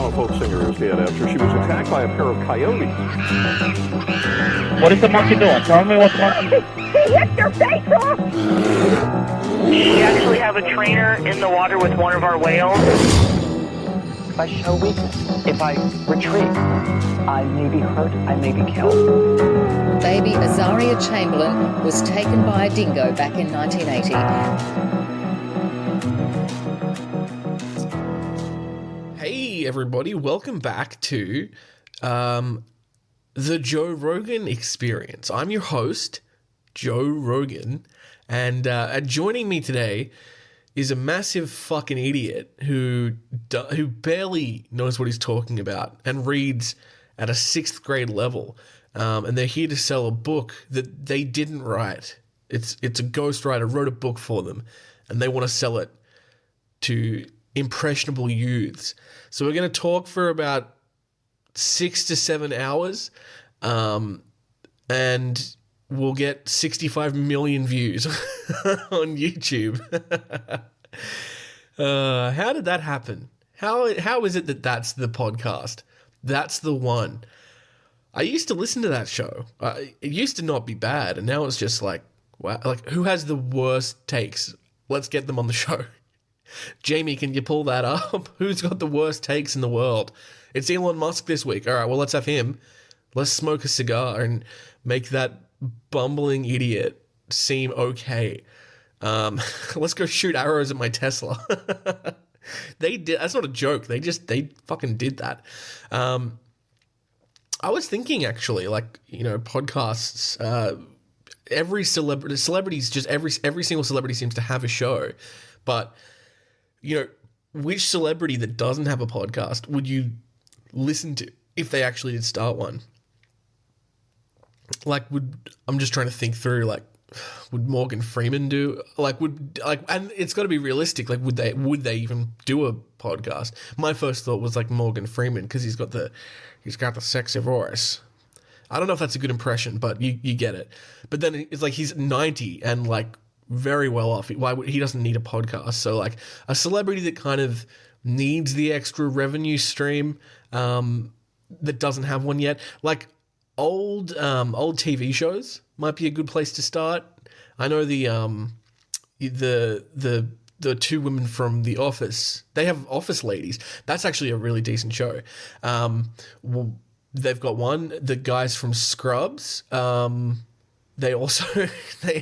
Alabama folk singer is dead after she was attacked by a pair of coyotes. What is the monkey doing? Tell me what the monkey... He hit your face off! We actually have a trainer in the water with one of our whales. If I show weakness, if I retreat, I may be hurt, I may be killed. Baby Azaria Chamberlain was taken by a dingo back in 1980. Hey everybody, welcome back to the Joe Rogan Experience. I'm your host, Joe Rogan, and joining me today is a massive fucking idiot who barely knows what he's talking about and reads at a 6th grade level. And they're here to sell a book that they didn't write. It's a ghostwriter wrote a book for them, and they want to sell it to impressionable youths. So we're going to talk for about 6 to 7 hours, and we'll get 65 million views on YouTube. How did that happen? How is it that that's the podcast? That's the one. I used to listen to that show. It used to not be bad, and now it's just like, wow, like who has the worst takes? Let's get them on the show. Jamie, can you pull that up? Who's got the worst takes in the world? It's Elon Musk this week. All right, well, let's have him. Let's smoke a cigar and make that bumbling idiot seem okay. Let's go shoot arrows at my Tesla. They did. That's not a joke. They fucking did that. I was thinking actually, like, you know, podcasts, every celebrities, just every single celebrity seems to have a show, but, you know, which celebrity that doesn't have a podcast would you listen to if they actually did start one? Like, I'm just trying to think through, like, would Morgan Freeman do, and it's got to be realistic. Like, would they even do a podcast? My first thought was like Morgan Freeman, because he's got the sexy voice. I don't know if that's a good impression, but you get it. But then it's like he's 90 and like very well off. He doesn't need a podcast. So like a celebrity that kind of needs the extra revenue stream, that doesn't have one yet, like old TV shows might be a good place to start. I know the two women from The Office, they have Office Ladies. That's actually a really decent show. They've got one. The guys from Scrubs, they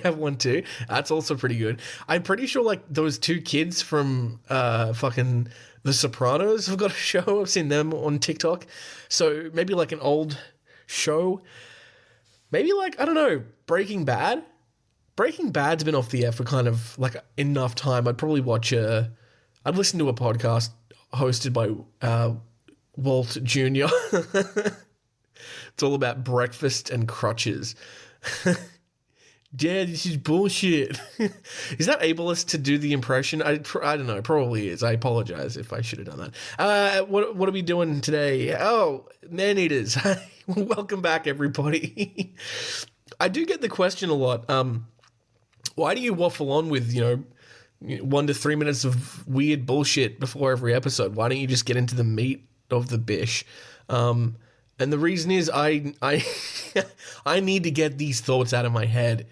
have one too. That's also pretty good. I'm pretty sure like those two kids from fucking The Sopranos have got a show. I've seen them on TikTok. So maybe like an old show. Maybe like, I don't know, Breaking Bad. Breaking Bad's been off the air for kind of like enough time. I'd probably I'd listen to a podcast hosted by Walt Jr. It's all about breakfast and crutches. Dad, this is bullshit. Is that ableist to do the impression? I don't know. It probably is. I apologize if I should have done that. What are we doing today? Oh, man-eaters. Welcome back, everybody. I do get the question a lot. Why do you waffle on with, 1 to 3 minutes of weird bullshit before every episode? Why don't you just get into the meat of the bish? And the reason is I I need to get these thoughts out of my head.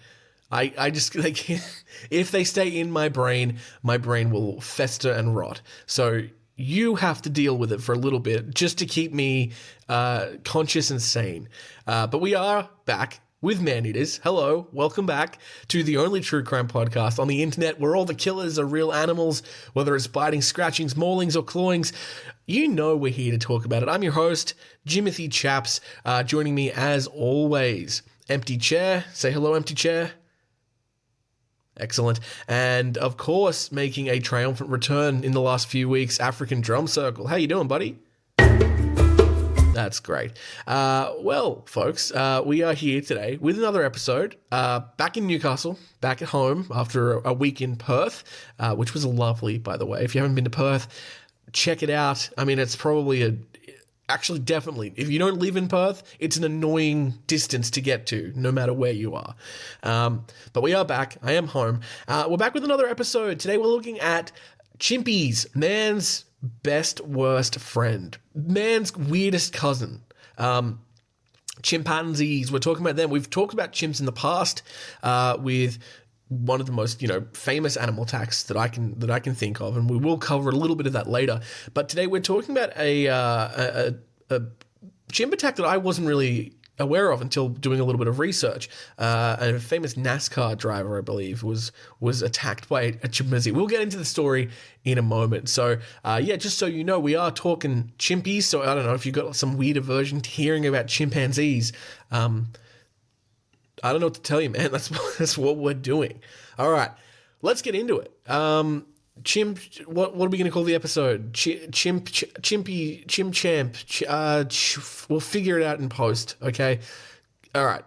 I just, like, if they stay in my brain will fester and rot. So you have to deal with it for a little bit just to keep me conscious and sane. But we are back with Man-Eaters. Hello, welcome back to the only true crime podcast on the internet where all the killers are real animals, whether it's biting, scratchings, maulings, or clawings. You know we're here to talk about it. I'm your host, Jimothy Chaps. Joining me as always, Empty Chair. Say hello, Empty Chair. Excellent. And of course, making a triumphant return in the last few weeks, African Drum Circle. How you doing, buddy? That's great. Well, folks, we are here today with another episode, back in Newcastle, back at home after a week in Perth, which was lovely, by the way. If you haven't been to Perth, check it out. I mean, it's probably actually, definitely, if you don't live in Perth, it's an annoying distance to get to, no matter where you are. But we are back. I am home. We're back with another episode. Today we're looking at chimpies, man's best worst friend, man's weirdest cousin. Chimpanzees, we're talking about them. We've talked about chimps in the past with one of the most, famous animal attacks that I can think of, and we will cover a little bit of that later. But today we're talking about a chimp attack that I wasn't really aware of until doing a little bit of research. A famous NASCAR driver, I believe, was attacked by a chimpanzee. We'll get into the story in a moment. So, just so you know, we are talking chimpies. So I don't know if you've got some weird aversion to hearing about chimpanzees. I don't know what to tell you, man. That's what we're doing. All right, let's get into it. Chimp. What are we going to call the episode? Chimpy. Chim champ. We'll figure it out in post. Okay. All right.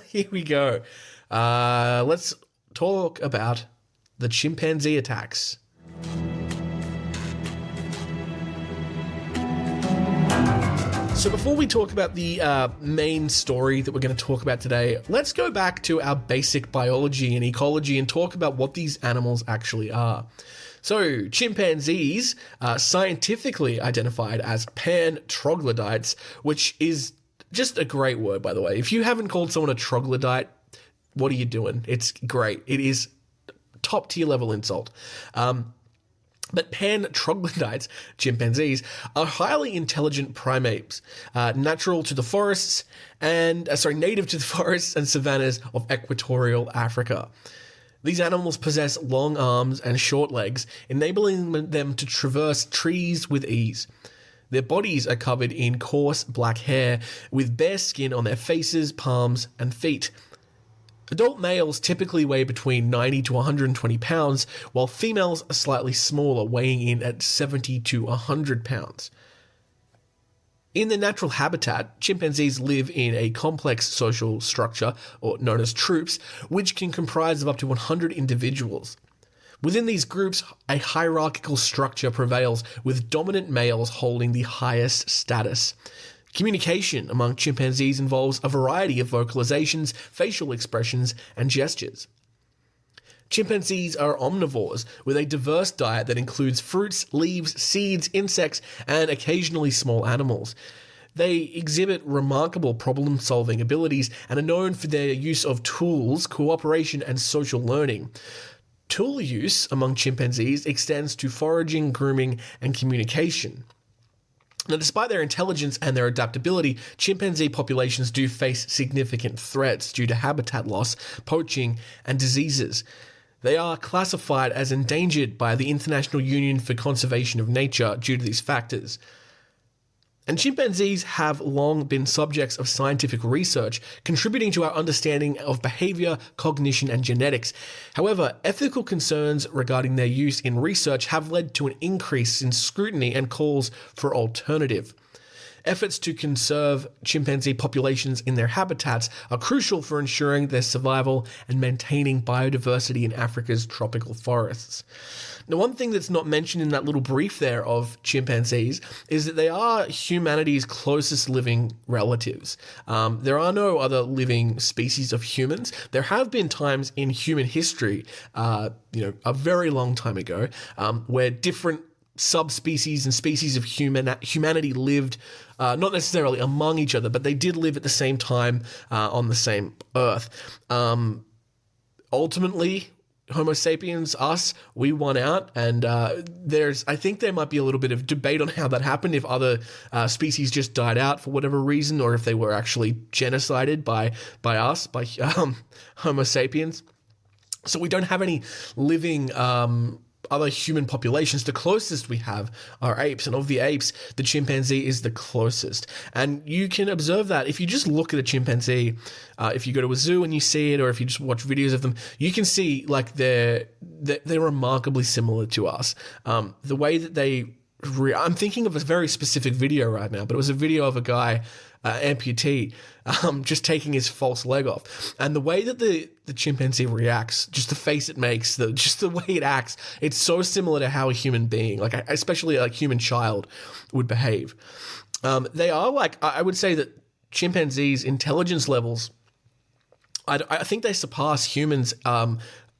Here we go. Let's talk about the chimpanzee attacks. So before we talk about the main story that we're going to talk about today, let's go back to our basic biology and ecology and talk about what these animals actually are. So chimpanzees are scientifically identified as pan-troglodytes, which is just a great word, by the way. If you haven't called someone a troglodyte, what are you doing? It's great. It is top tier level insult. But pan-troglodytes, chimpanzees, are highly intelligent primates, native to the forests and savannas of equatorial Africa. These animals possess long arms and short legs, enabling them to traverse trees with ease. Their bodies are covered in coarse black hair, with bare skin on their faces, palms, and feet. Adult males typically weigh between 90 to 120 pounds, while females are slightly smaller, weighing in at 70 to 100 pounds. In their natural habitat, chimpanzees live in a complex social structure, or known as troops, which can comprise of up to 100 individuals. Within these groups, a hierarchical structure prevails, with dominant males holding the highest status. Communication among chimpanzees involves a variety of vocalizations, facial expressions, and gestures. Chimpanzees are omnivores with a diverse diet that includes fruits, leaves, seeds, insects, and occasionally small animals. They exhibit remarkable problem-solving abilities and are known for their use of tools, cooperation, and social learning. Tool use among chimpanzees extends to foraging, grooming, and communication. Now, despite their intelligence and their adaptability, chimpanzee populations do face significant threats due to habitat loss, poaching, and diseases. They are classified as endangered by the International Union for Conservation of Nature due to these factors. And chimpanzees have long been subjects of scientific research, contributing to our understanding of behavior, cognition, and genetics. However, ethical concerns regarding their use in research have led to an increase in scrutiny and calls for alternative. Efforts to conserve chimpanzee populations in their habitats are crucial for ensuring their survival and maintaining biodiversity in Africa's tropical forests. Now, one thing that's not mentioned in that little brief there of chimpanzees is that they are humanity's closest living relatives. There are no other living species of humans. There have been times in human history, a very long time ago, where different subspecies and species of humanity lived not necessarily among each other, but they did live at the same time on the same earth. Ultimately, Homo sapiens, us, we won out, and I think there might be a little bit of debate on how that happened, if other species just died out for whatever reason, or if they were actually genocided by us, by Homo sapiens. So we don't have any living other human populations. The closest we have are apes, and of the apes, the chimpanzee is the closest. And you can observe that if you just look at a chimpanzee, if you go to a zoo and you see it, or if you just watch videos of them, you can see like they're remarkably similar to us. The way that I'm thinking of a very specific video right now, but it was a video of a guy, amputee, just taking his false leg off. And the way that the chimpanzee reacts, just the face it makes, just the way it acts, it's so similar to how a human being, like especially a human child, would behave. They are I would say that chimpanzees' intelligence levels, I think they surpass humans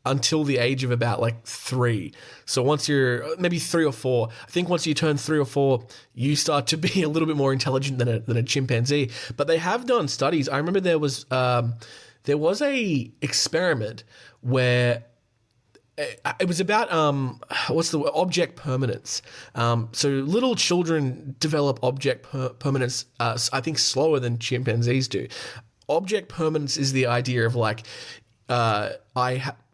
until the age of about like 3. So once you're maybe 3 or 4, I think once you turn 3 or 4, you start to be a little bit more intelligent than a chimpanzee. But they have done studies. I remember there was a experiment where it was about object permanence. So little children develop object permanence, I think, slower than chimpanzees do. Object permanence is the idea of like, I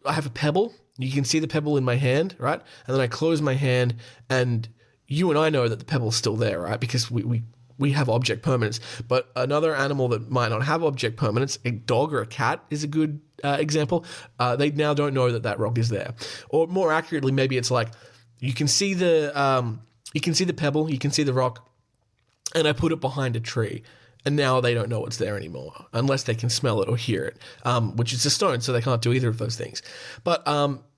have a pebble. You can see the pebble in my hand, right? And then I close my hand, and you and I know that the pebble's still there, right? Because we have object permanence. But another animal that might not have object permanence, a dog or a cat is a good example. They now don't know that rock is there. Or more accurately, maybe it's like you can see the pebble, you can see the rock, and I put it behind a tree. And now they don't know it's there anymore, unless they can smell it or hear it, which is a stone, so they can't do either of those things. But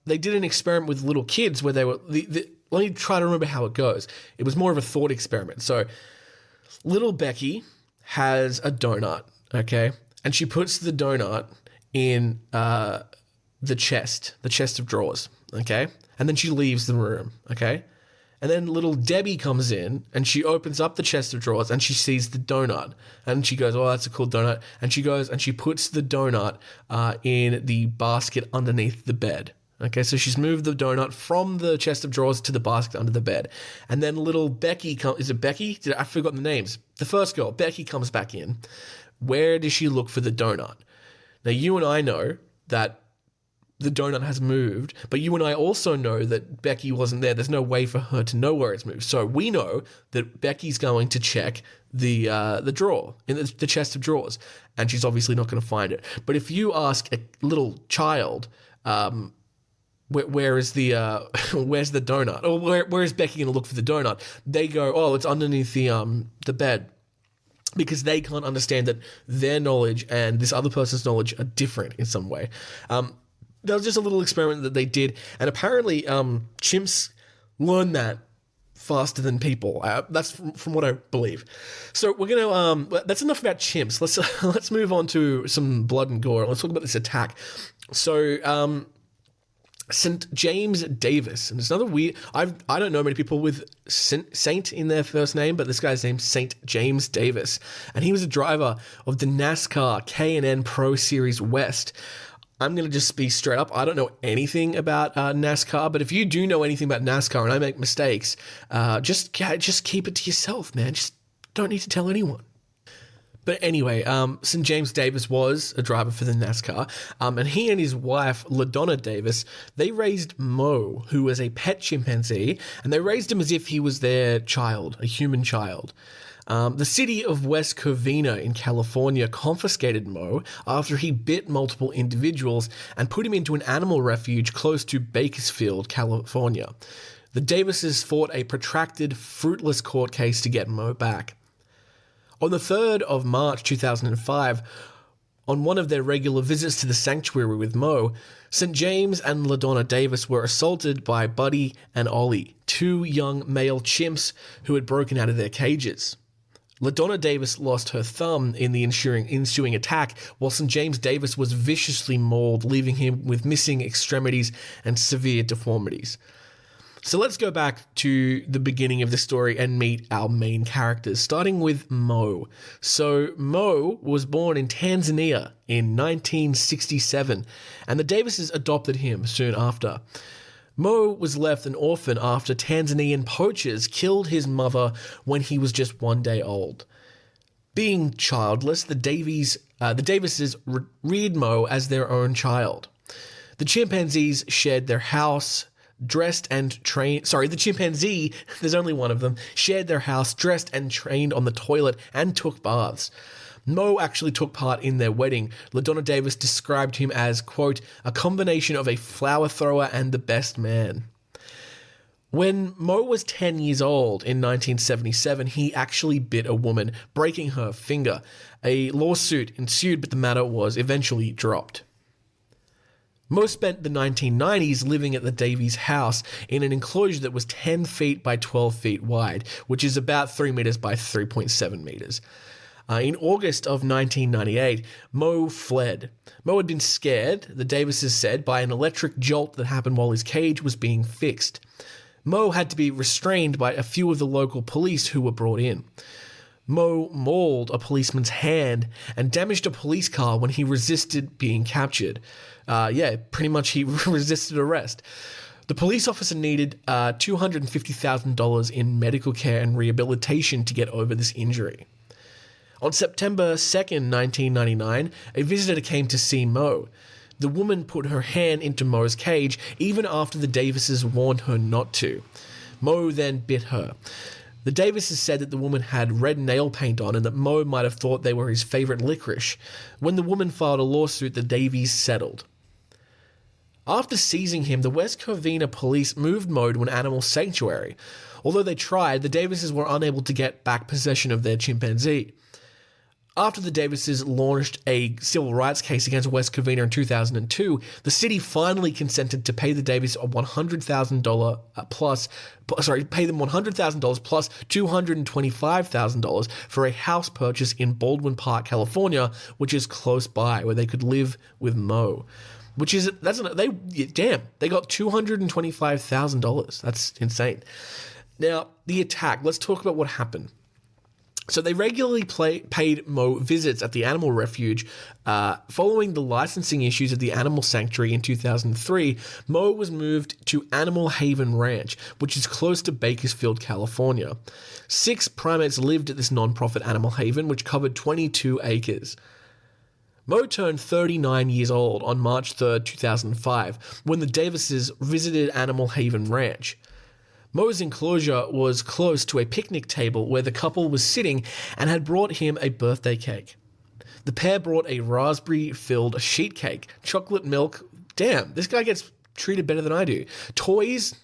they did an experiment with little kids where they were... let me try to remember how it goes. It was more of a thought experiment. So little Becky has a donut, okay? And she puts the donut in the chest of drawers, okay? And then she leaves the room, okay? And then little Debbie comes in and she opens up the chest of drawers and she sees the donut. And she goes, oh, that's a cool donut. And she goes and she puts the donut in the basket underneath the bed. Okay, so she's moved the donut from the chest of drawers to the basket under the bed. And then little Becky comes... Is it Becky? I forgot the names. The first girl, Becky, comes back in. Where does she look for the donut? Now, you and I know that the donut has moved, but you and I also know that Becky wasn't there. There's no way for her to know where it's moved. So we know that Becky's going to check the drawer, in the chest of drawers, and she's obviously not going to find it. But if you ask a little child, where is the where's the donut, or where is Becky going to look for the donut? They go, oh, it's underneath the bed. Because they can't understand that their knowledge and this other person's knowledge are different in some way. That was just a little experiment that they did, and apparently chimps learn that faster than people. That's from what I believe. So we're gonna. That's enough about chimps. Let's move on to some blood and gore. Let's talk about this attack. So St. James Davis, and it's another weird... I don't know many people with Saint in their first name, but this guy's name's St. James Davis, and he was a driver of the NASCAR K&N Pro Series West. I'm going to just be straight up. I don't know anything about NASCAR, but if you do know anything about NASCAR and I make mistakes, just keep it to yourself, man. Just don't need to tell anyone. But anyway, St. James Davis was a driver for the NASCAR, and he and his wife, LaDonna Davis, they raised Mo, who was a pet chimpanzee, and they raised him as if he was their child, a human child. The city of West Covina in California confiscated Mo after he bit multiple individuals and put him into an animal refuge close to Bakersfield, California. The Davises fought a protracted, fruitless court case to get Mo back. On the 3rd of March 2005, on one of their regular visits to the sanctuary with Mo, St. James and LaDonna Davis were assaulted by Buddy and Ollie, 2 young male chimps who had broken out of their cages. LaDonna Davis lost her thumb in the ensuing attack, while St. James Davis was viciously mauled, leaving him with missing extremities and severe deformities. So let's go back to the beginning of the story and meet our main characters, starting with Mo. So Mo was born in Tanzania in 1967, and the Davises adopted him soon after. Mo was left an orphan after Tanzanian poachers killed his mother when he was just 1 day old. Being childless, the Davises reared Mo as their own child. The chimpanzees shared their house, the chimpanzee, there's only one of them, shared their house, dressed and trained on the toilet, and took baths. Mo actually took part in their wedding. LaDonna Davis described him as, quote, a combination of a flower thrower and the best man. When Mo was 10 years old in 1977, he actually bit a woman, breaking her finger. A lawsuit ensued, but the matter was eventually dropped. Mo spent the 1990s living at the Davies house in an enclosure that was 10 feet by 12 feet wide, which is about 3 meters by 3.7 meters. In August of 1998, Mo fled. Mo had been scared, the Davises said, by an electric jolt that happened while his cage was being fixed. Mo had to be restrained by a few of the local police who were brought in. Mo mauled a policeman's hand and damaged a police car when he resisted being captured. Pretty much he resisted arrest. The police officer needed $250,000 in medical care and rehabilitation to get over this injury. On September 2nd, 1999, a visitor came to see Mo. The woman put her hand into Mo's cage even after the Davises warned her not to. Mo then bit her. The Davises said that the woman had red nail paint on and that Mo might have thought they were his favorite licorice. When the woman filed a lawsuit, the Davies settled. After seizing him, the West Covina police moved Mo to an animal sanctuary. Although they tried, the Davises were unable to get back possession of their chimpanzee. After the Davises launched a civil rights case against West Covina in 2002, the city finally consented to pay the Davies $100,000 pay them $100,000 plus $225,000 for a house purchase in Baldwin Park, California, which is close by, where they could live with Mo. They got $225,000. That's insane. Now, the attack. Let's talk about what happened. So they regularly paid Mo visits at the animal refuge. Following the licensing issues at the animal sanctuary in 2003, Mo was moved to Animal Haven Ranch, which is close to Bakersfield, California. 6 primates lived at this non-profit animal haven, which covered 22 acres. Mo turned 39 years old on March 3rd, 2005, when the Davises visited Animal Haven Ranch. Mo's enclosure was close to a picnic table where the couple was sitting and had brought him a birthday cake. The pair brought a raspberry-filled sheet cake, chocolate milk. Damn, this guy gets treated better than I do. Toys,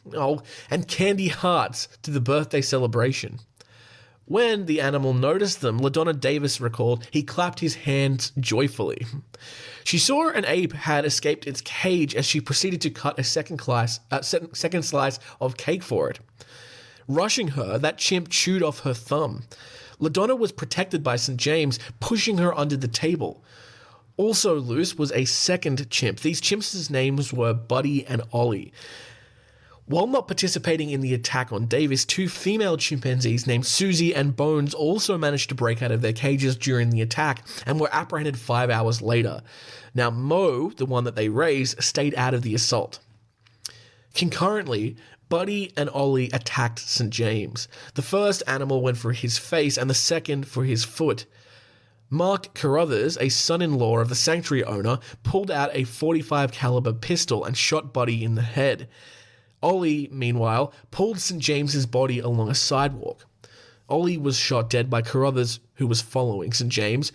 and candy hearts to the birthday celebration. When the animal noticed them, LaDonna Davis recalled, he clapped his hands joyfully. She saw an ape had escaped its cage as she proceeded to cut a second slice of cake for it. Rushing her, that chimp chewed off her thumb. LaDonna was protected by St. James, pushing her under the table. Also loose was a second chimp. These chimps' names were Buddy and Ollie. While not participating in the attack on Davis, 2 female chimpanzees named Susie and Bones also managed to break out of their cages during the attack and were apprehended 5 hours later. Now, Mo, the one that they raised, stayed out of the assault. Concurrently, Buddy and Ollie attacked St. James. The first animal went for his face and the second for his foot. Mark Carruthers, a son-in-law of the sanctuary owner, pulled out a .45 caliber pistol and shot Buddy in the head. Ollie, meanwhile, pulled St. James's body along a sidewalk. Ollie was shot dead by Carruthers, who was following St. James.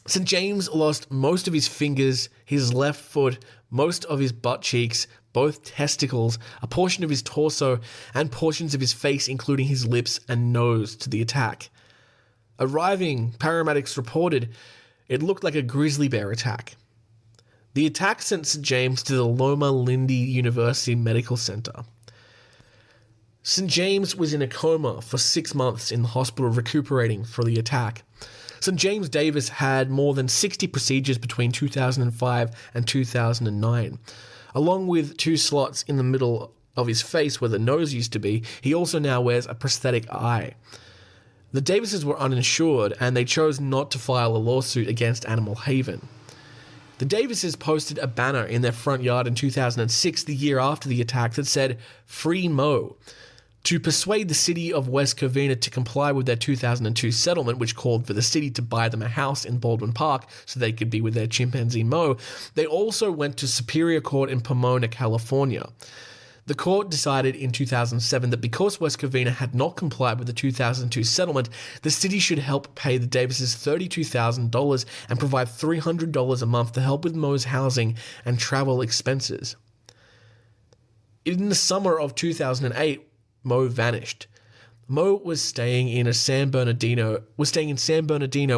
St. James lost most of his fingers, his left foot, most of his butt cheeks, both testicles, a portion of his torso, and portions of his face, including his lips and nose, to the attack. Arriving, paramedics reported it looked like a grizzly bear attack. The attack sent St. James to the Loma Linda University Medical Center. St. James was in a coma for 6 months in the hospital recuperating for the attack. St. James Davis had more than 60 procedures between 2005 and 2009. Along with 2 slots in the middle of his face where the nose used to be, he also now wears a prosthetic eye. The Davises were uninsured and they chose not to file a lawsuit against Animal Haven. The Davises posted a banner in their front yard in 2006, the year after the attack, that said, "Free Mo," to persuade the city of West Covina to comply with their 2002 settlement, which called for the city to buy them a house in Baldwin Park so they could be with their chimpanzee Mo. They also went to Superior Court in Pomona, California. The court decided in 2007 that because West Covina had not complied with the 2002 settlement, the city should help pay the Davises $32,000 and provide $300 a month to help with Mo's housing and travel expenses. In the summer of 2008, Mo vanished. Mo was staying in San Bernardino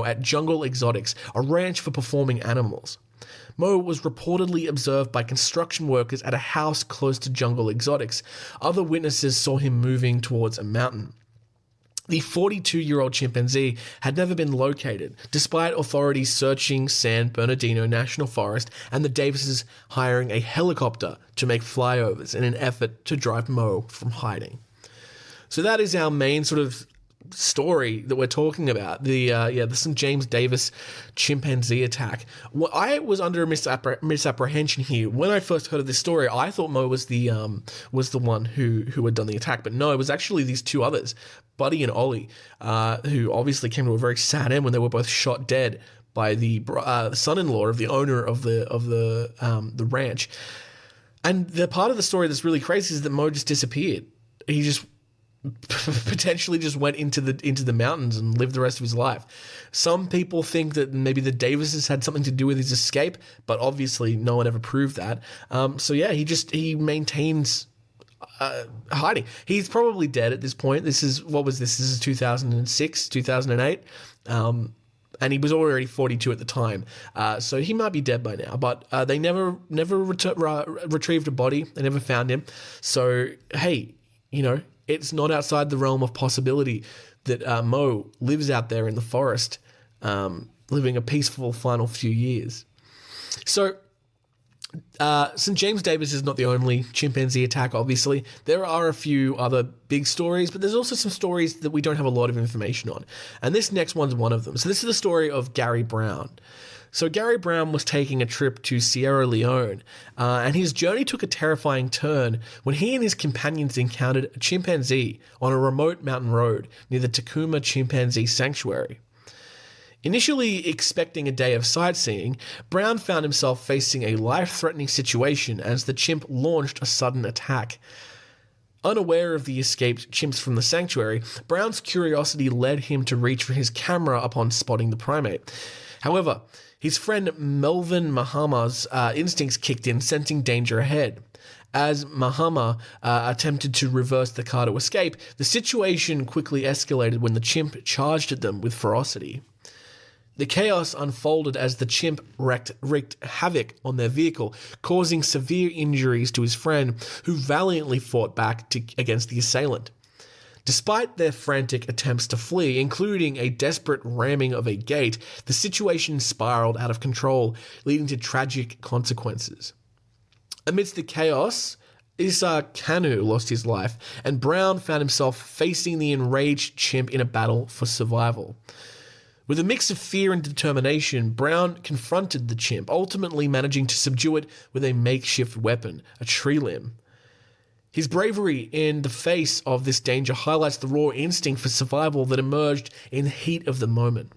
at Jungle Exotics, a ranch for performing animals. Mo was reportedly observed by construction workers at a house close to Jungle Exotics. Other witnesses saw him moving towards a mountain. The 42-year-old chimpanzee had never been located, despite authorities searching San Bernardino National Forest and the Davises hiring a helicopter to make flyovers in an effort to drive Mo from hiding. So that is our main sort of story that we're talking about, the St. James Davis chimpanzee attack. Well, I was under a misapprehension here. When I first heard of this story, I thought Mo was the one who had done the attack, but no, it was actually these two others, Buddy and Ollie, who obviously came to a very sad end when they were both shot dead by the son-in-law of the owner of the ranch. And the part of the story that's really crazy is that Mo just disappeared. He just potentially just went into the mountains and lived the rest of his life. Some people think that maybe the Davises had something to do with his escape, but obviously no one ever proved that. So yeah, he maintains hiding. He's probably dead at this point. This is 2006, 2008. And he was already 42 at the time. So he might be dead by now, but they never retrieved a body. They never found him. So, hey, it's not outside the realm of possibility that Mo lives out there in the forest, living a peaceful final few years. So St. James Davis is not the only chimpanzee attack, obviously. There are a few other big stories, but there's also some stories that we don't have a lot of information on. And this next one's one of them. So this is the story of Gary Brown. So Gary Brown was taking a trip to Sierra Leone, and his journey took a terrifying turn when he and his companions encountered a chimpanzee on a remote mountain road near the Takuma Chimpanzee Sanctuary. Initially expecting a day of sightseeing, Brown found himself facing a life-threatening situation as the chimp launched a sudden attack. Unaware of the escaped chimps from the sanctuary, Brown's curiosity led him to reach for his camera upon spotting the primate. However, his friend Melvin Mahama's instincts kicked in, sensing danger ahead. As Mahama attempted to reverse the car to escape, the situation quickly escalated when the chimp charged at them with ferocity. The chaos unfolded as the chimp wreaked havoc on their vehicle, causing severe injuries to his friend, who valiantly fought back against the assailant. Despite their frantic attempts to flee, including a desperate ramming of a gate, the situation spiraled out of control, leading to tragic consequences. Amidst the chaos, Issa Kanu lost his life, and Brown found himself facing the enraged chimp in a battle for survival. With a mix of fear and determination, Brown confronted the chimp, ultimately managing to subdue it with a makeshift weapon, a tree limb. His bravery in the face of this danger highlights the raw instinct for survival that emerged in the heat of the moment.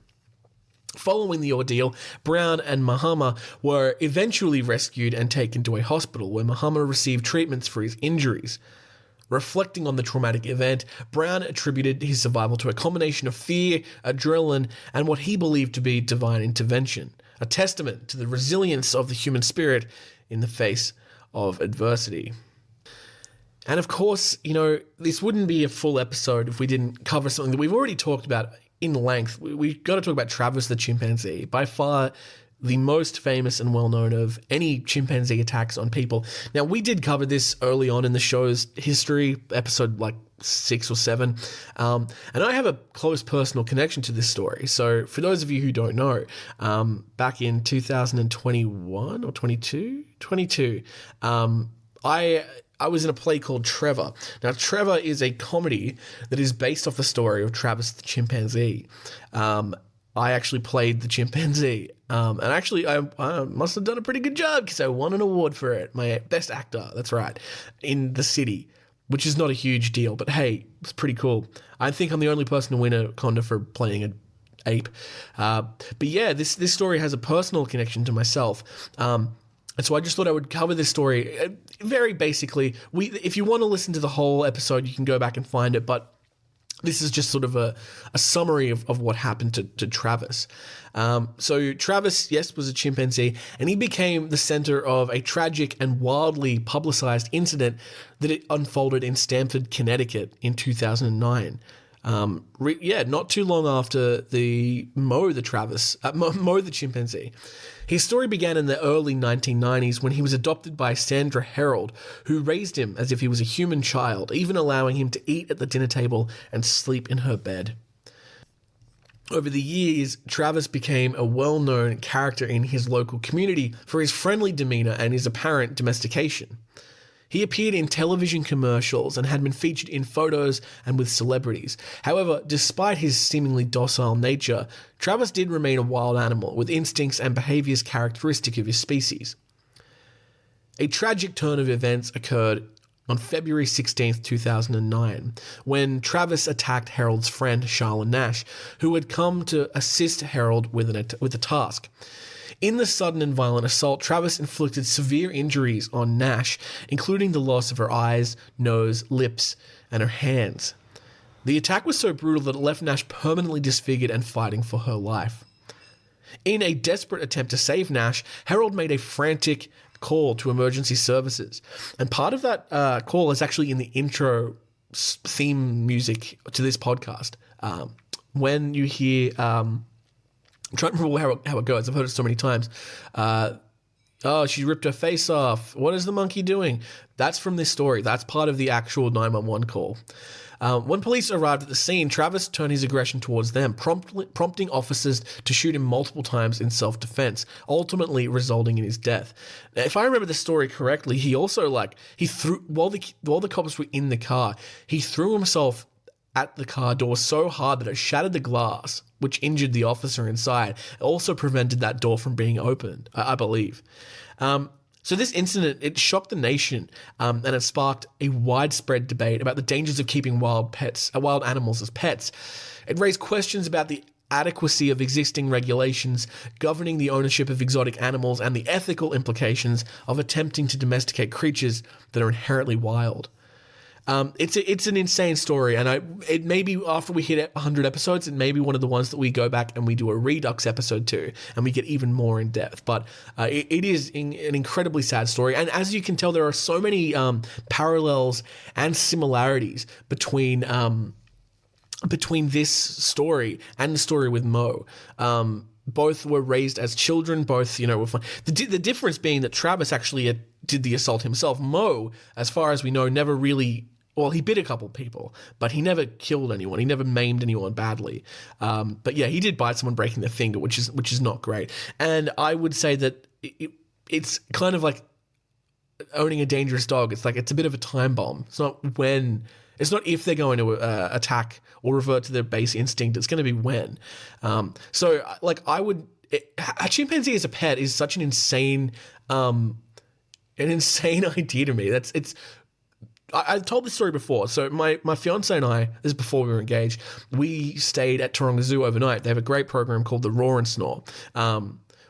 Following the ordeal, Brown and Mahama were eventually rescued and taken to a hospital where Mahama received treatments for his injuries. Reflecting on the traumatic event, Brown attributed his survival to a combination of fear, adrenaline, and what he believed to be divine intervention, a testament to the resilience of the human spirit in the face of adversity. And of course, this wouldn't be a full episode if we didn't cover something that we've already talked about in length. We've got to talk about Travis the chimpanzee, by far the most famous and well-known of any chimpanzee attacks on people. Now, we did cover this early on in the show's history, episode 6 or 7, and I have a close personal connection to this story. So for those of you who don't know, back in 2021 or 22, I was in a play called Trevor. Now, Trevor is a comedy that is based off the story of Travis the chimpanzee. I actually played the chimpanzee. And actually, I must have done a pretty good job because I won an award for it. My best actor, that's right, in the city, which is not a huge deal. But hey, it's pretty cool. I think I'm the only person to win a Conda for playing an ape. But yeah, this story has a personal connection to myself. And so I just thought I would cover this story very basically. If you want to listen to the whole episode, you can go back and find it. But this is just sort of a summary of what happened to Travis. So Travis, yes, was a chimpanzee, and he became the center of a tragic and wildly publicized incident that it unfolded in Stamford, Connecticut in 2009. Not too long after Mo the chimpanzee. His story began in the early 1990s when he was adopted by Sandra Herold, who raised him as if he was a human child, even allowing him to eat at the dinner table and sleep in her bed. Over the years, Travis became a well-known character in his local community for his friendly demeanor and his apparent domestication. He appeared in television commercials and had been featured in photos and with celebrities. However, despite his seemingly docile nature, Travis did remain a wild animal with instincts and behaviors characteristic of his species. A tragic turn of events occurred on February 16th, 2009, when Travis attacked Harold's friend Charlotte Nash, who had come to assist Harold with a task. In the sudden and violent assault, Travis inflicted severe injuries on Nash, including the loss of her eyes, nose, lips, and her hands. The attack was so brutal that it left Nash permanently disfigured and fighting for her life. In a desperate attempt to save Nash, Harold made a frantic call to emergency services. And part of that call is actually in the intro theme music to this podcast. When you hear... I'm trying to remember how it goes. I've heard it so many times. She ripped her face off. What is the monkey doing? That's from this story. That's part of the actual 911 call. When police arrived at the scene, Travis turned his aggression towards them, prompting officers to shoot him multiple times in self-defense, ultimately resulting in his death. Now, if I remember the story correctly, he also while the cops were in the car, he threw himself at the car door so hard that it shattered the glass, which injured the officer inside. It also prevented that door from being opened, I believe. So this incident, it shocked the nation, and it sparked a widespread debate about the dangers of keeping wild animals as pets. It raised questions about the adequacy of existing regulations governing the ownership of exotic animals and the ethical implications of attempting to domesticate creatures that are inherently wild. It's an insane story, and it may be after we hit 100 episodes, it may be one of the ones that we go back and we do a Redux episode to, and we get even more in depth. But it is an incredibly sad story, and as you can tell, there are so many parallels and similarities between this story and the story with Mo. Both were raised as children. Both, were fun. The difference being that Travis actually did the assault himself. Mo, as far as we know, never really. Well, he bit a couple people, but he never killed anyone. He never maimed anyone badly. But yeah, he did bite someone, breaking their finger, which is not great. And I would say that it's kind of like owning a dangerous dog. It's like it's a bit of a time bomb. It's not if they're going to attack or revert to their base instinct. It's going to be when. So a chimpanzee as a pet is such an insane idea to me. I've told this story before. So my fiance and I, this is before we were engaged, we stayed at Taronga Zoo overnight. They have a great program called the Roar and Snore,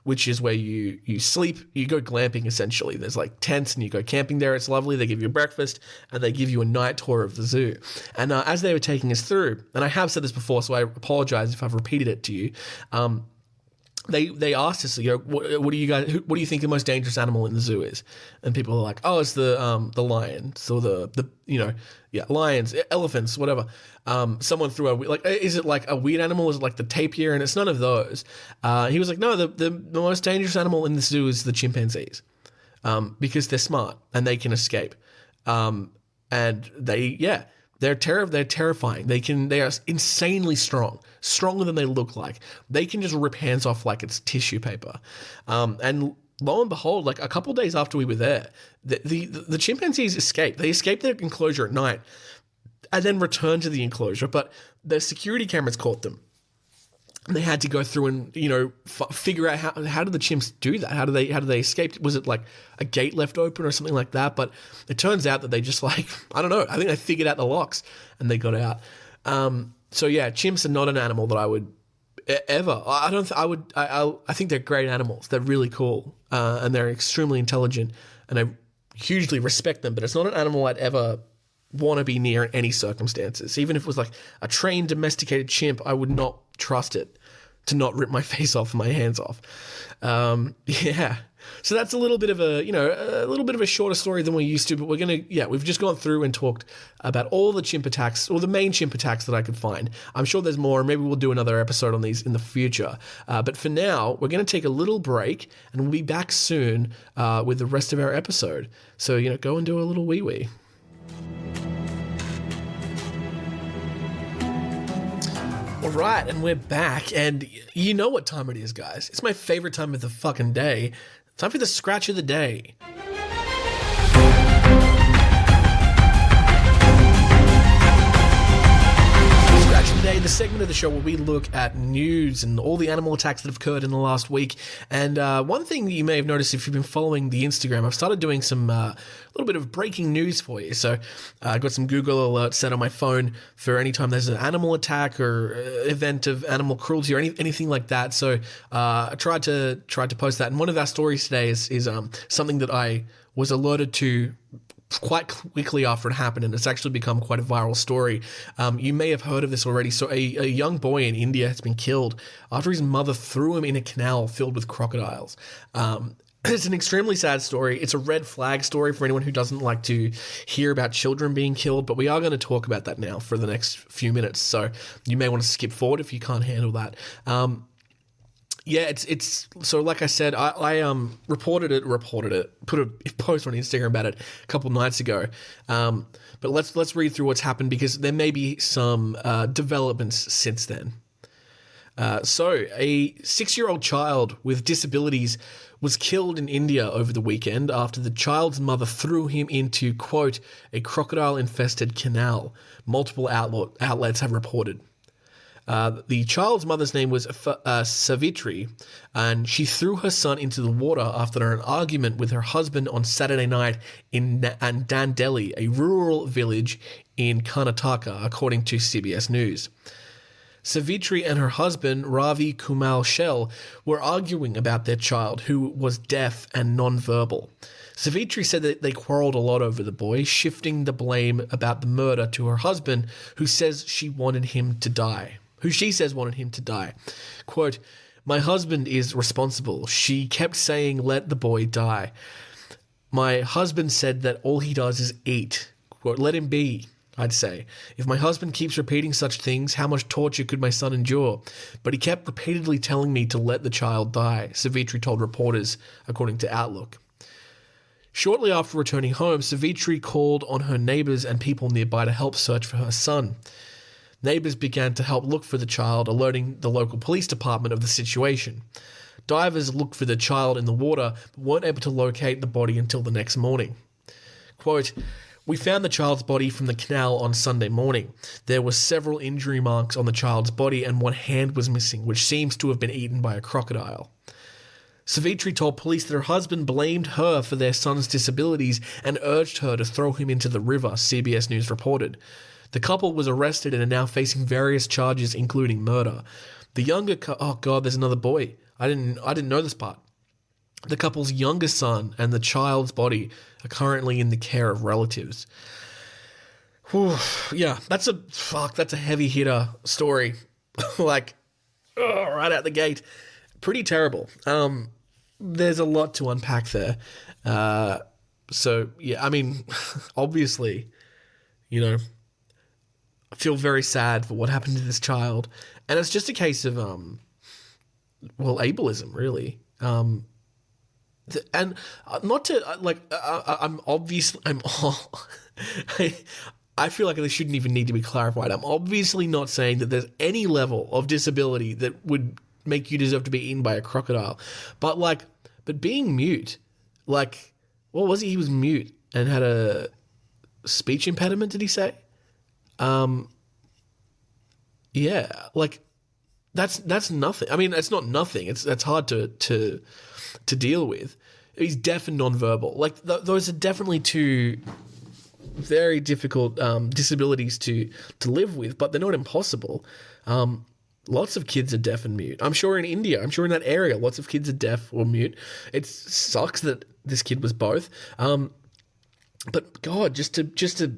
which is where you sleep, you go glamping essentially. There's like tents and you go camping there. It's lovely. They give you breakfast and they give you a night tour of the zoo. And as they were taking us through, and I have said this before, so I apologize if I've repeated it to you, They asked us, what do you think the most dangerous animal in the zoo is? And people are like, oh, it's the lion, so lions, elephants, whatever. Someone threw is it like a weird animal? Is it like the tapir? And it's none of those. He was like, no, the most dangerous animal in the zoo is the chimpanzees, because they're smart and they can escape, and they're terrifying. They are insanely strong, stronger than they look like. They can just rip hands off like it's tissue paper. And lo and behold, like a couple of days after we were there, the chimpanzees escaped. They escaped their enclosure at night and then returned to the enclosure, but the security cameras caught them. And they had to go through and, figure out how did the chimps do that? How do they escape? Was it like a gate left open or something like that? But it turns out that they just I don't know. I think they figured out the locks and they got out. So yeah, chimps are not an animal that I would ever. I think they're great animals. They're really cool, and they're extremely intelligent, and I hugely respect them. But it's not an animal I'd ever want to be near in any circumstances. Even if it was like a trained domesticated chimp, I would not trust it to not rip my face off and my hands off. So that's a little bit of a shorter story than we're used to, but we've just gone through and talked about all the chimp attacks, or the main chimp attacks that I could find. I'm sure there's more. Maybe we'll do another episode on these in the future. But for now, we're going to take a little break, and we'll be back soon with the rest of our episode. So, go and do a little wee-wee. All right, and we're back, and you know what time it is, guys. It's my favorite time of the fucking day. Time for the scratch of the day. Scratch of the day, the segment of the show where we look at news and all the animal attacks that have occurred in the last week. And one thing that you may have noticed if you've been following the Instagram, I've started doing some little bit of breaking news for you. So I got some Google alerts set on my phone for any time there's an animal attack or event of animal cruelty or anything like that. So I tried to post that. And one of our stories today is something that I was alerted to quite quickly after it happened, and it's actually become quite a viral story. You may have heard of this already. So a young boy in India has been killed after his mother threw him in a canal filled with crocodiles. It's an extremely sad story. It's a red flag story for anyone who doesn't like to hear about children being killed, but we are going to talk about that now for the next few minutes. So you may want to skip forward if you can't handle that. Yeah, it's so like I said, I reported it, put a post on Instagram about it a couple nights ago. But let's read through what's happened because there may be some developments since then. So a 6-year-old child with disabilities was killed in India over the weekend after the child's mother threw him into, quote, a crocodile-infested canal, multiple outlets have reported. The child's mother's name was Savitri, and she threw her son into the water after an argument with her husband on Saturday night in Dandeli, a rural village in Karnataka, according to CBS News. Savitri and her husband, Ravi Kumar Shell, were arguing about their child, who was deaf and non-verbal. Savitri said that they quarreled a lot over the boy, shifting the blame about the murder to her husband, who says she wanted him to die. Quote, my husband is responsible. She kept saying, let the boy die. My husband said that all he does is eat. Quote, let him be, I'd say. If my husband keeps repeating such things, how much torture could my son endure? But he kept repeatedly telling me to let the child die, Savitri told reporters, according to Outlook. Shortly after returning home, Savitri called on her neighbors and people nearby to help search for her son. Neighbors began to help look for the child, alerting the local police department of the situation. Divers looked for the child in the water, but weren't able to locate the body until the next morning. Quote, we found the child's body from the canal on Sunday morning. There were several injury marks on the child's body and one hand was missing, which seems to have been eaten by a crocodile. Savitri told police that her husband blamed her for their son's disabilities and urged her to throw him into the river, CBS News reported. The couple was arrested and are now facing various charges, including murder. The younger oh god, there's another boy. I didn't know this part. The couple's younger son and the child's body are currently in the care of relatives. Whew, yeah, that's a heavy hitter story. Right out the gate. Pretty terrible. There's a lot to unpack there. So yeah, I mean, obviously, I feel very sad for what happened to this child. And it's just a case of, ableism, really. And not to, I feel like this shouldn't even need to be clarified. I'm obviously not saying that there's any level of disability that would make you deserve to be eaten by a crocodile. But being mute, what was he? He was mute and had a speech impediment, did he say? That's nothing. I mean, it's not nothing. That's hard to deal with. He's deaf and nonverbal. Those are definitely two very difficult disabilities to live with, but they're not impossible. Lots of kids are deaf and mute. I'm sure in India, in that area, lots of kids are deaf or mute. It sucks that this kid was both. But God, just to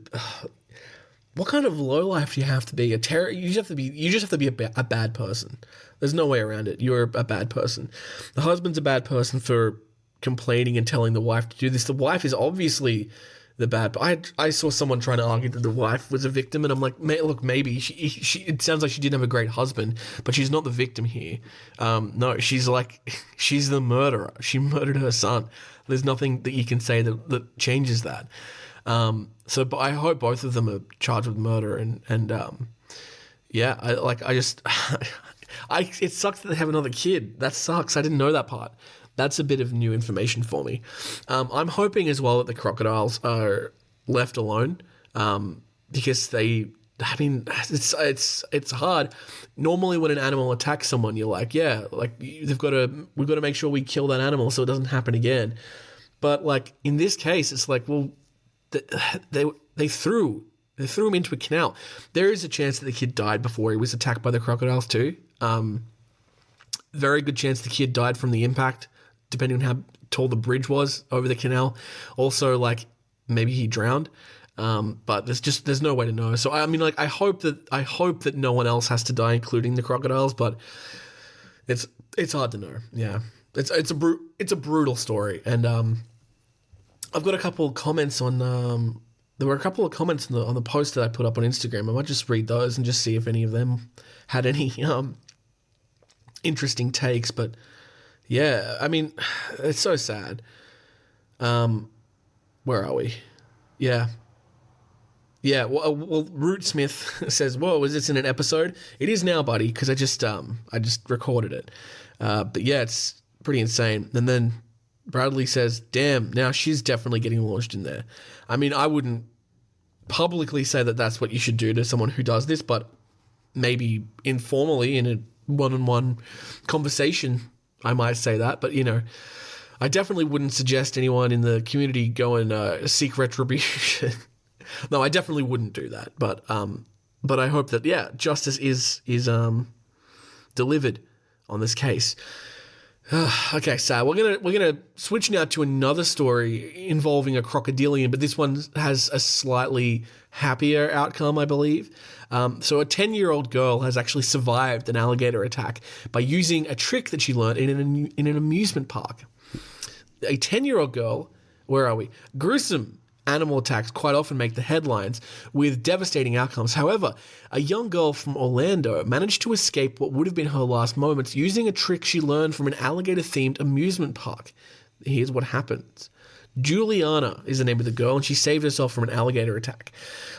what kind of lowlife do you have to be? You just have to be a bad person. There's no way around it. You're a bad person. The husband's a bad person for complaining and telling the wife to do this. The wife is obviously the bad. But I saw someone trying to argue that the wife was a victim, and I'm like, look, maybe she. It sounds like she didn't have a great husband, but she's not the victim here. No, she's the murderer. She murdered her son. There's nothing that you can say that changes that. But I hope both of them are charged with murder, and yeah, it sucks that they have another kid. That sucks. I didn't know that part. That's a bit of new information for me. I'm hoping as well that the crocodiles are left alone, because it's hard. Normally when an animal attacks someone, you're like, we've got to make sure we kill that animal so it doesn't happen again. But like in this case, it's like, well, they threw him into a canal. There is a chance that the kid died before he was attacked by the crocodiles too. Very good chance the kid died from the impact, depending on how tall the bridge was over the canal. Also, like, maybe he drowned. But there's no way to know. So I mean, like, I hope that no one else has to die, including the crocodiles. But it's hard to know. Yeah, it's a brutal story. And I've got a couple of comments on. There were a couple of comments on the post that I put up on Instagram. I might just read those and just see if any of them had any interesting takes. But yeah, I mean, it's so sad. Where are we? Yeah. Well, Root Smith says, "Whoa, is this in an episode?" It is now, buddy, because I just recorded it. But yeah, it's pretty insane. And then Bradley says, "Damn, now she's definitely getting launched in there." I mean, I wouldn't publicly say that that's what you should do to someone who does this, but maybe informally in a one-on-one conversation, I might say that. But, you know, I definitely wouldn't suggest anyone in the community go and seek retribution. No, I definitely wouldn't do that. But I hope that, yeah, justice is delivered on this case. Okay, so we're gonna switch now to another story involving a crocodilian, but this one has a slightly happier outcome, I believe. So a 10-year-old girl has actually survived an alligator attack by using a trick that she learned in an amusement park. A 10-year-old girl, where are we? Gruesome animal attacks quite often make the headlines with devastating outcomes. However, a young girl from Orlando managed to escape what would have been her last moments using a trick she learned from an alligator-themed amusement park. Here's what happens. Juliana is the name of the girl, and she saved herself from an alligator attack.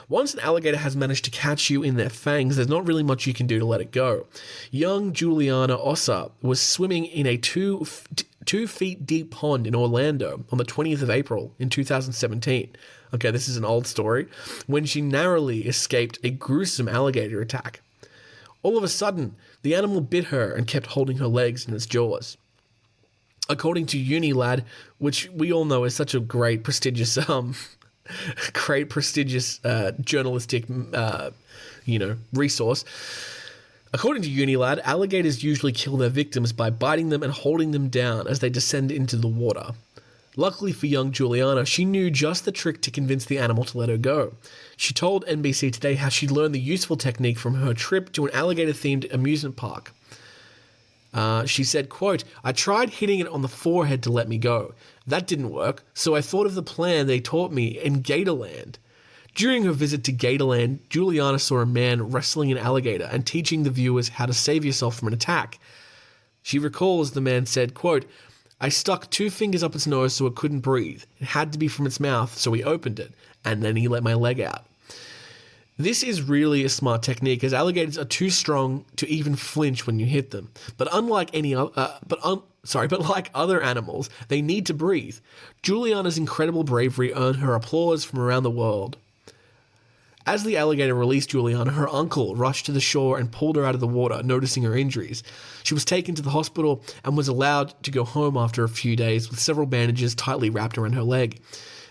Once an alligator has managed to catch you in their fangs, there's not really much you can do to let it go. Young Juliana Ossa was swimming in a 2 feet deep pond in Orlando on the 20th of April in 2017. Okay, this is an old story, when she narrowly escaped a gruesome alligator attack. All of a sudden, the animal bit her and kept holding her legs in its jaws. According to Unilad, which we all know is such a great, prestigious journalistic, resource. According to Unilad, alligators usually kill their victims by biting them and holding them down as they descend into the water. Luckily for young Juliana, she knew just the trick to convince the animal to let her go. She told NBC Today how she learned the useful technique from her trip to an alligator-themed amusement park. She said, quote, "I tried hitting it on the forehead to let me go. That didn't work, so I thought of the plan they taught me in Gatorland." During her visit to Gatorland, Juliana saw a man wrestling an alligator and teaching the viewers how to save yourself from an attack. She recalls the man said, quote, "I stuck 2 fingers up its nose so it couldn't breathe. It had to be from its mouth, so he opened it, and then he let my leg out." This is really a smart technique, as alligators are too strong to even flinch when you hit them. But like other animals, they need to breathe. Juliana's incredible bravery earned her applause from around the world. As the alligator released Juliana, her uncle rushed to the shore and pulled her out of the water, noticing her injuries. She was taken to the hospital and was allowed to go home after a few days with several bandages tightly wrapped around her leg.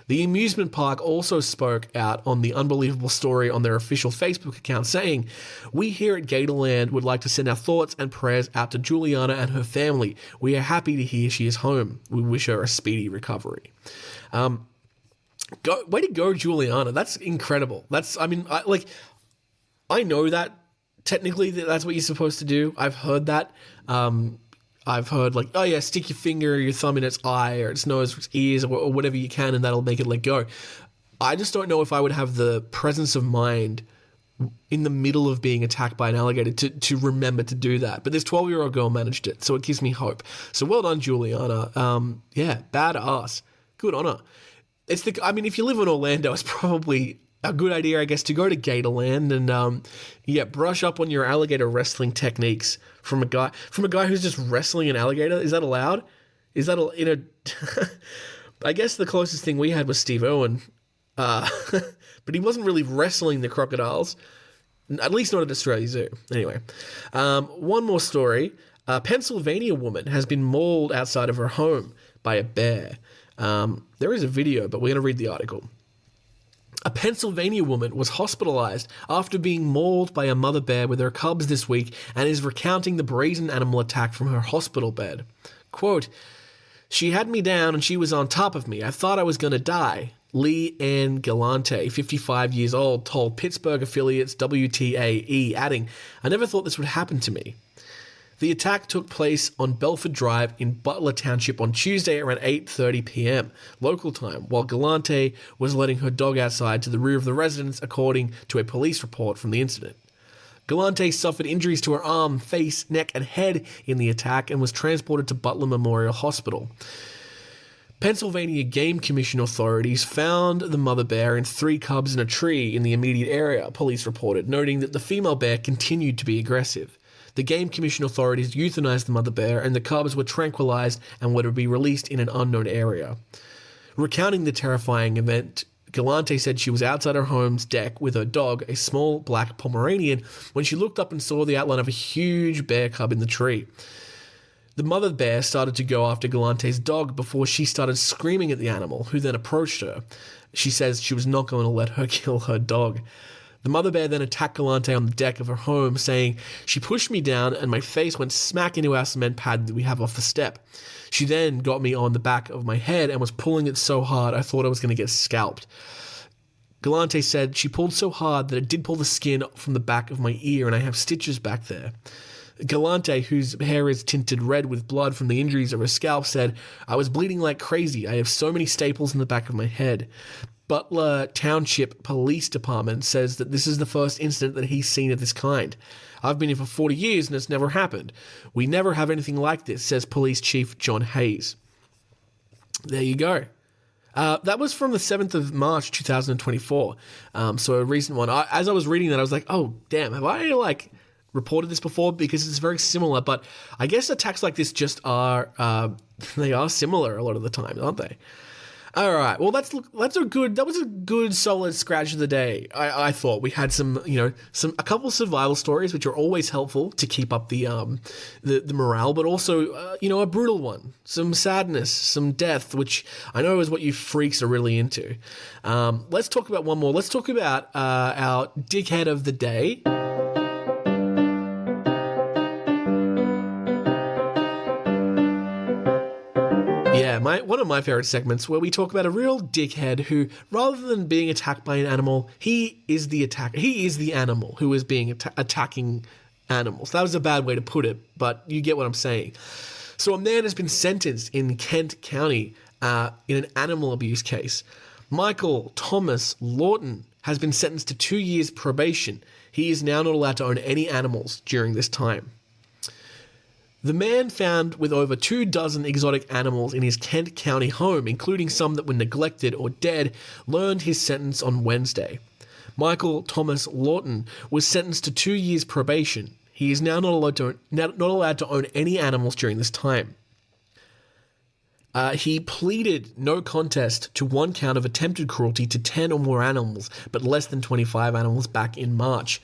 The amusement park also spoke out on the unbelievable story on their official Facebook account, saying, "We here at Gatorland would like to send our thoughts and prayers out to Juliana and her family. We are happy to hear she is home. We wish her a speedy recovery." Way to go, Juliana. That's incredible. I know that technically that's what you're supposed to do. I've heard that. I've heard like, oh yeah, stick your finger or your thumb in its eye or its nose or its ears or whatever you can and that'll make it let go. I just don't know if I would have the presence of mind in the middle of being attacked by an alligator to remember to do that. But this 12-year-old girl managed it, so it gives me hope. So well done, Juliana. Yeah, badass. Good on her. If you live in Orlando, it's probably a good idea, I guess, to go to Gatorland and brush up on your alligator wrestling techniques from a guy who's just wrestling an alligator. Is that allowed? Is that I guess the closest thing we had was Steve Irwin, but he wasn't really wrestling the crocodiles, at least not at Australia Zoo. Anyway, one more story. A Pennsylvania woman has been mauled outside of her home by a bear. There is a video, but we're going to read the article. A Pennsylvania woman was hospitalized after being mauled by a mother bear with her cubs this week and is recounting the brazen animal attack from her hospital bed. Quote, "She had me down and she was on top of me. I thought I was going to die." Lee Ann Galante, 55 years old, told Pittsburgh affiliates WTAE, adding, "I never thought this would happen to me." The attack took place on Belford Drive in Butler Township on Tuesday around 8:30 p.m. local time, while Galante was letting her dog outside to the rear of the residence, according to a police report from the incident. Galante suffered injuries to her arm, face, neck, and head in the attack and was transported to Butler Memorial Hospital. Pennsylvania Game Commission authorities found the mother bear and 3 cubs in a tree in the immediate area, police reported, noting that the female bear continued to be aggressive. The Game Commission authorities euthanized the mother bear and the cubs were tranquilized and were to be released in an unknown area. Recounting the terrifying event, Galante said she was outside her home's deck with her dog, a small black Pomeranian, when she looked up and saw the outline of a huge bear cub in the tree. The mother bear started to go after Galante's dog before she started screaming at the animal, who then approached her. She says she was not going to let her kill her dog. The mother bear then attacked Galante on the deck of her home, saying, "She pushed me down and my face went smack into our cement pad that we have off the step. She then got me on the back of my head and was pulling it so hard I thought I was going to get scalped." Galante said she pulled so hard that it did pull the skin from the back of my ear and I have stitches back there. Galante, whose hair is tinted red with blood from the injuries of her scalp, said, "I was bleeding like crazy. I have so many staples in the back of my head." Butler Township Police Department says that this is the first incident that he's seen of this kind. "I've been here for 40 years and it's never happened. We never have anything like this," says Police Chief John Hayes. There you go. That was from the 7th of March, 2024. So a recent one. As I was reading that, I was like, oh, damn, have I, reported this before? Because it's very similar. But I guess attacks like this just are, they are similar a lot of the time, aren't they? All right. Well, that was a good solid scratch of the day. I thought we had a couple of survival stories, which are always helpful to keep up the morale, but also, a brutal one, some sadness, some death, which I know is what you freaks are really into. Let's talk about one more. Let's talk about our dickhead of the day. Yeah, one of my favorite segments where we talk about a real dickhead who, rather than being attacked by an animal, he is the attacker. He is the animal who is being attacking animals. That was a bad way to put it, but you get what I'm saying. So a man has been sentenced in Kent County in an animal abuse case. Michael Thomas Lawton has been sentenced to 2 years probation. He is now not allowed to own any animals during this time. The man, found with over 24 exotic animals in his Kent County home, including some that were neglected or dead, learned his sentence on Wednesday. Michael Thomas Lawton was sentenced to 2 years probation. He is now not allowed to own any animals during this time. He pleaded no contest to one count of attempted cruelty to 10 or more animals, but less than 25 animals back in March.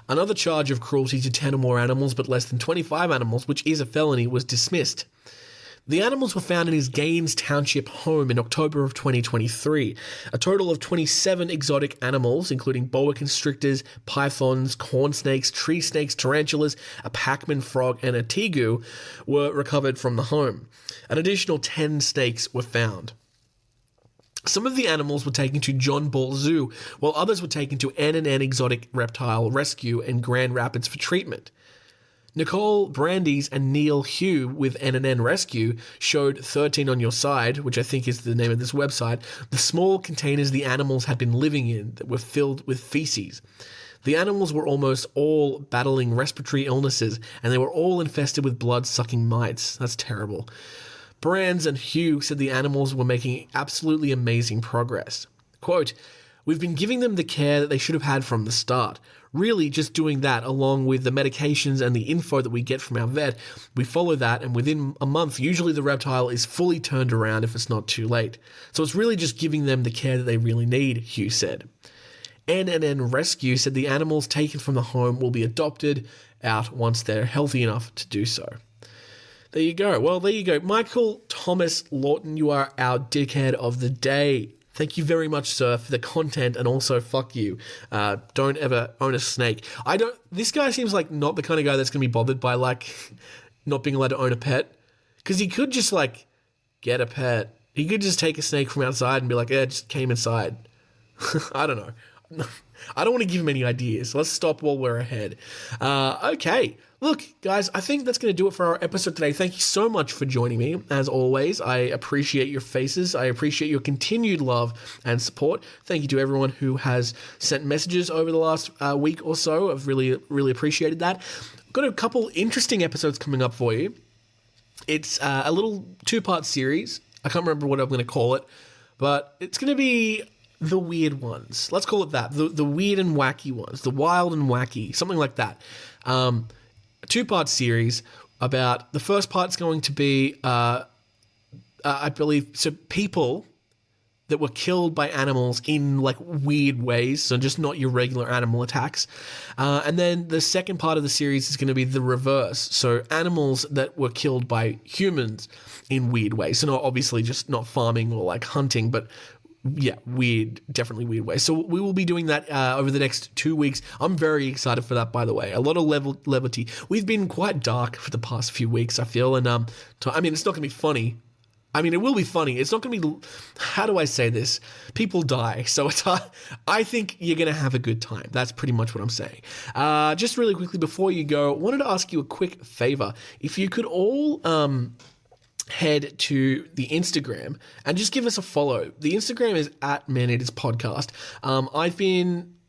Another charge of cruelty to 10 or more animals, but less than 25 animals, which is a felony, was dismissed. The animals were found in his Gaines Township home in October of 2023. A total of 27 exotic animals, including boa constrictors, pythons, corn snakes, tree snakes, tarantulas, a Pac-Man frog, and a tegu, were recovered from the home. An additional 10 snakes were found. Some of the animals were taken to John Ball Zoo, while others were taken to N&N Exotic Reptile Rescue in Grand Rapids for treatment. Nicole Brandeis and Neil Hugh with NNN Rescue showed 13 on Your Side, which I think is the name of this website, the small containers the animals had been living in that were filled with feces. The animals were almost all battling respiratory illnesses, and they were all infested with blood-sucking mites. That's terrible. Brands and Hugh said the animals were making absolutely amazing progress. Quote, "We've been giving them the care that they should have had from the start. Really, just doing that, along with the medications and the info that we get from our vet, we follow that, and within a month, usually the reptile is fully turned around if it's not too late. So it's really just giving them the care that they really need," Hugh said. NNN Rescue said the animals taken from the home will be adopted out once they're healthy enough to do so. There you go. Well, there you go. Michael Thomas Lawton, you are our dickhead of the day. Thank you very much, sir, for the content, and also fuck you. Don't ever own a snake. This guy seems like not the kind of guy that's going to be bothered by, like, not being allowed to own a pet. Because he could just, like, get a pet. He could just take a snake from outside and be like, it just came inside. I don't know. I don't want to give him any ideas. Let's stop while we're ahead. Okay. Look, guys, I think that's going to do it for our episode today. Thank you so much for joining me. As always, I appreciate your faces. I appreciate your continued love and support. Thank you to everyone who has sent messages over the last week or so. I've really, really appreciated that. I've got a couple interesting episodes coming up for you. It's a little two-part series. I can't remember what I'm going to call it, but it's going to be the weird ones. Let's call it that. The weird and wacky ones. The wild and wacky. Something like that. A two-part series about, the first part's going to be, I believe, so people that were killed by animals in, like, weird ways, so just not your regular animal attacks. And then the second part of the series is going to be the reverse, so animals that were killed by humans in weird ways. So not obviously just not farming or, like, hunting, but yeah, weird, definitely weird way. So we will be doing that over the next 2 weeks. I'm very excited for that, by the way. A lot of levity. We've been quite dark for the past few weeks, I feel, and I mean, it's not going to be funny. I mean, it will be funny. It's not going to be, how do I say this? People die, so it's I think you're going to have a good time. That's pretty much what I'm saying. Just really quickly before you go, I wanted to ask you a quick favor. If you could all head to the Instagram and just give us a follow. The Instagram is @ManEatersPodcast.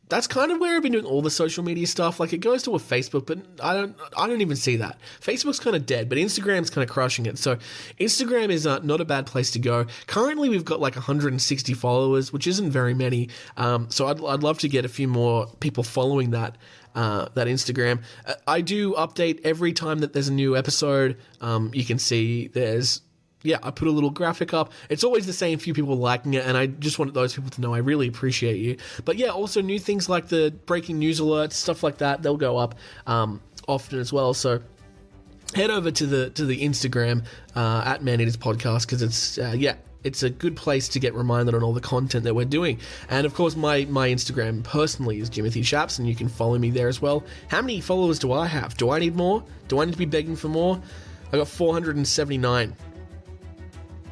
That's kind of where I've been doing all the social media stuff. Like, it goes to a Facebook, but I don't even see that. Facebook's kind of dead, but Instagram's kind of crushing it. So Instagram is not a bad place to go. Currently, we've got like 160 followers, which isn't very many. So I'd love to get a few more people following that Instagram. I do update every time that there's a new episode. You can see I put a little graphic up. It's always the same few people liking it, and I just wanted those people to know I really appreciate you. But yeah, also new things like the breaking news alerts, stuff like that, they'll go up often as well. So head over to the Instagram @ManEatersPodcast, because it's a good place to get reminded on all the content that we're doing. And of course, my Instagram personally is Jimothy Shaps, and you can follow me there as well. How many followers do I have? Do I need more? Do I need to be begging for more? I got 479.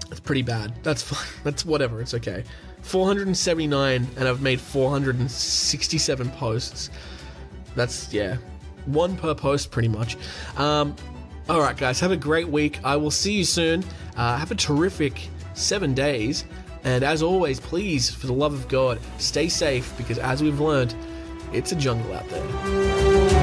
That's pretty bad. That's fine. That's whatever. It's okay. 479, and I've made 467 posts. That's, one per post pretty much. All right, guys, have a great week. I will see you soon. Have a terrific 7 days. And as always, please, for the love of God, stay safe, because as we've learned, it's a jungle out there.